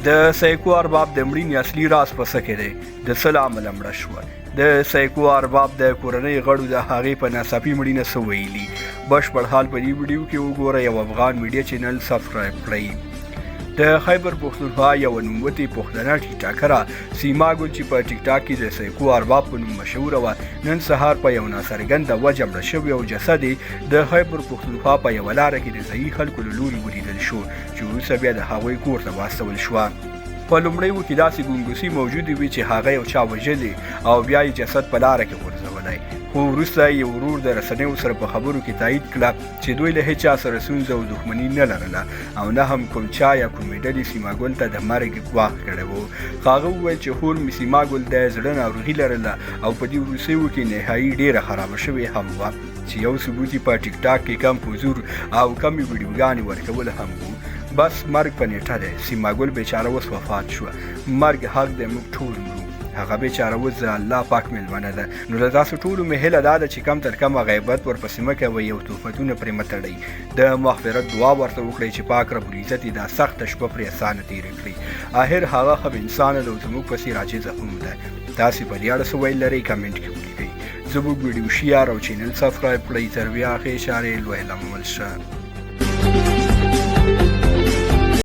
د سایکو ارباب د مړینې اصلي راز په څه کې دی؟ د څه له امله مړه شوه؟ د سایکو ارباب د کورنۍ غړو د هغې په ناڅاپي مړینه څه ویلي؟ بشپړ حال په دې ویډیو کې وګورئ او افغان میډیا چینل سبسکرایب کړئ. د خیبر پښتونخوا یوه نوموتې پښتنه ټیک ټاکره سیما ګل چې په ټیک ټاک کې د سایکو ارباب په نوم مشهوره وه، نن سهار په یو ناڅرګنده وجه مړه شوې او جسد یې د خیبر پښتونخوا په یوه لاره کې د ځایي خلکو له لورې ولیدل شو چې وروسته بیا د هغوی کور ته واستول شوه. په لومړیو کې داسې ګونګوسي موجودې وې چې هغه یو چا وژلی او بیا یې جسد په لاره کې غورځولی، خو وروسته یې ورور د رسنیو سره په خبرو کې تایید کړه چې دوی له هیچا سره ستونزه او دښمني نه لرله او نه هم کوم چا یا کومې ډلې سیما ګل ته د مرګ ګواښ کړی و. هغه وویل چې خور مې سیما ګل د زړه ناروغي لرله او په دې وروستیو کې نهایي ډېره خرابه شوې هم وه چې یو ثبوت یې په ټیک ټاک کې کم حضور او کمې ویډیوګانې ورکول هم و. بس مرګ په نیټه دی. سیما ګل بیچاره اوس وفات شوه. مرګ حق دی، موږ ټول مرو. هغه بیچاره اوس د الله پاک مېلمنه ده. نو له تاسو ټولو مې هیله دا ده چې کم تر کمه غیبت ورپسې مه کوئ او تهمتونه پرې مه تړئ. د مغفرت دعا ورته وکړئ چې پاک رب العزت یې دا سخته شپه پرې اسانه تېره کړي. آخر هغه ښه انسانه ده او زموږ پسې راجذه هم ده. تاسې په دې اړه څه ویل لرئ کمنټ کې ولیکئ. زموږ ویډیو شیر او چینل سبسکرایب کړئ. تر بیا ښې اشارې لوی لامل شه.